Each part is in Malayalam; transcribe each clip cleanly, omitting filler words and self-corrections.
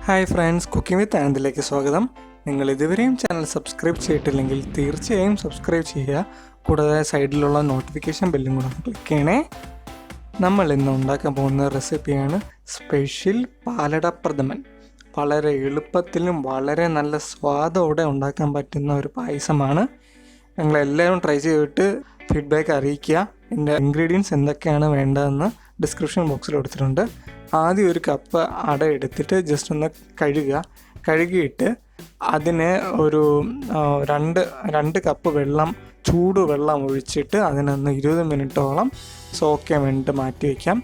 ഹായ് ഫ്രണ്ട്സ്, കുക്കിംഗ് വിത്ത് ആനന്ദിലേക്ക് സ്വാഗതം. നിങ്ങൾ ഇതുവരെയും ചാനൽ സബ്സ്ക്രൈബ് ചെയ്തിട്ടില്ലെങ്കിൽ തീർച്ചയായും സബ്സ്ക്രൈബ് ചെയ്യുക. കൂടാതെ സൈഡിലുള്ള നോട്ടിഫിക്കേഷൻ ബെല്ലും കൂടെ ക്ലിക്ക് ചെയ്യണേ. നമ്മൾ ഇന്ന് ഉണ്ടാക്കാൻ പോകുന്ന റെസിപ്പിയാണ് സ്പെഷ്യൽ പാലട പ്രഥമൻ. വളരെ എളുപ്പത്തിലും വളരെ നല്ല സ്വാദോടെ ഉണ്ടാക്കാൻ പറ്റുന്ന ഒരു പായസമാണ്. നിങ്ങളെല്ലാവരും ട്രൈ ചെയ്തിട്ട് ഫീഡ്ബാക്ക് അറിയിക്കുക. എൻ്റെ ഇൻഗ്രീഡിയൻസ് എന്തൊക്കെയാണ് വേണ്ടതെന്ന് ഡിസ്ക്രിപ്ഷൻ ബോക്സിൽ കൊടുത്തിട്ടുണ്ട്. ആദ്യം ഒരു കപ്പ് അട എടുത്തിട്ട് ജസ്റ്റ് ഒന്ന് കഴുകിയിട്ട് അതിന് ഒരു രണ്ട് കപ്പ് വെള്ളം, ചൂടുവെള്ളം ഒഴിച്ചിട്ട് അതിനൊന്ന് 20 മിനിറ്റോളം സോക്ക് ചെയ്യാൻ വേണ്ടിയിട്ട് മാറ്റി വയ്ക്കാം.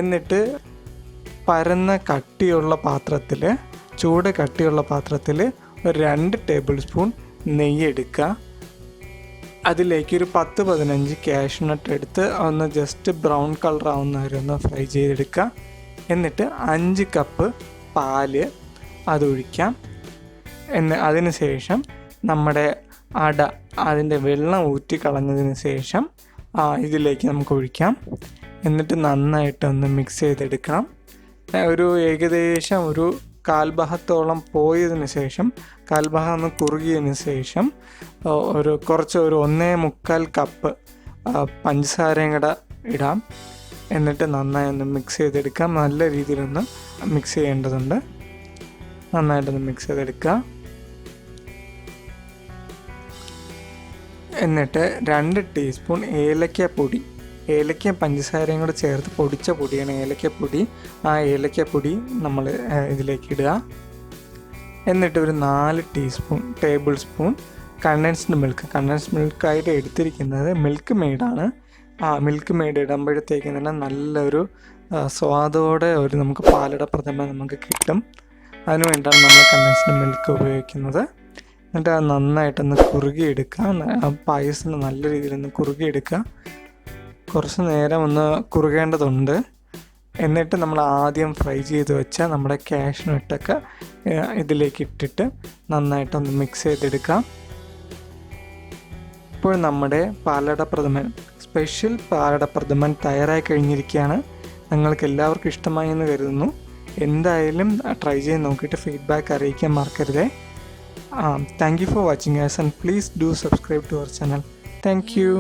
എന്നിട്ട് പരന്ന കട്ടിയുള്ള പാത്രത്തിൽ, കട്ടിയുള്ള പാത്രത്തിൽ ഒരു 2 ടേബിൾ സ്പൂൺ നെയ്യ് എടുക്കുക. അതിലേക്ക് ഒരു 10-15 കാഷ്യൂനട്ട് എടുത്ത് ഒന്ന് ജസ്റ്റ് ബ്രൗൺ കളർ ആവുന്ന വരെ ഒന്ന് ഫ്രൈ ചെയ്തെടുക്കുക. എന്നിട്ട് 5 കപ്പ് പാല് അതൊഴിക്കാം. അതിന് ശേഷം നമ്മുടെ അട, അതിൻ്റെ വെള്ളം ഊറ്റി കളഞ്ഞതിന് ശേഷം ഇതിലേക്ക് നമുക്ക് ഒഴിക്കാം. എന്നിട്ട് നന്നായിട്ടൊന്ന് മിക്സ് ചെയ്തെടുക്കണം. ഒരു ഏകദേശം ഒരു കാൽഭാഗത്തോളം പോയതിന് ശേഷം, കാൽഭാഗം ഒന്ന് കുറുകിയതിന് ശേഷം ഒരു 1.25 കപ്പ് പഞ്ചസാരയും കൂടെ ഇടാം. എന്നിട്ട് നന്നായി ഒന്ന് മിക്സ് ചെയ്തെടുക്കാം. നല്ല രീതിയിലൊന്ന് മിക്സ് ചെയ്യേണ്ടതുണ്ട്. നന്നായിട്ടൊന്ന് മിക്സ് ചെയ്തെടുക്കുക. എന്നിട്ട് 2 ടീസ്പൂൺ ഏലക്കപ്പൊടി, ഏലക്കയും പഞ്ചസാരയും കൂടെ ചേർത്ത് പൊടിച്ച പൊടിയാണ് ഏലക്കപ്പൊടി. ആ ഏലക്കപ്പൊടി നമ്മൾ ഇതിലേക്ക് ഇടുക. എന്നിട്ട് ഒരു 4 ടേബിൾ സ്പൂൺ കണ്ടൻസ്ഡ് മിൽക്കായിട്ട് എടുത്തിരിക്കുന്നത് മിൽക്ക് മെയ്ഡാണ്. മിൽക്ക് മെയ്ഡ് ഇടുമ്പോഴത്തേക്ക് തന്നെ നല്ലൊരു സ്വാദോടെ നമുക്ക് പാലട പ്രഥമൻ നമുക്ക് കിട്ടും. അതിന് വേണ്ടിയാണ് നമ്മൾ കണ്ടൻസ്ഡ് മിൽക്ക് ഉപയോഗിക്കുന്നത്. എന്നിട്ട് അത് നന്നായിട്ടൊന്ന് കുറുകിയെടുക്കുക. പായസം നല്ല രീതിയിലൊന്ന് കുറുകിയെടുക്കുക. കുറച്ച് നേരം ഒന്ന് കുറുകേണ്ടതുണ്ട്. എന്നിട്ട് നമ്മൾ ആദ്യം ഫ്രൈ ചെയ്ത് വെച്ച നമ്മുടെ കാഷ്യൂനട്ടൊക്കെ ഇതിലേക്ക് ഇട്ടിട്ട് നന്നായിട്ടൊന്ന് മിക്സ് ചെയ്തെടുക്കാം. ഇപ്പോൾ നമ്മുടെ സ്പെഷ്യൽ പാലട പ്രഥമൻ തയ്യാറായി കഴിഞ്ഞിരിക്കുകയാണ്. നിങ്ങൾക്ക് എല്ലാവർക്കും ഇഷ്ടമായി എന്ന് കരുതുന്നു. എന്തായാലും ട്രൈ ചെയ്ത് നോക്കിയിട്ട് ഫീഡ്ബാക്ക് അറിയിക്കാൻ മറക്കരുതേ. Thank you for watching us and please do subscribe to our channel. Thank you.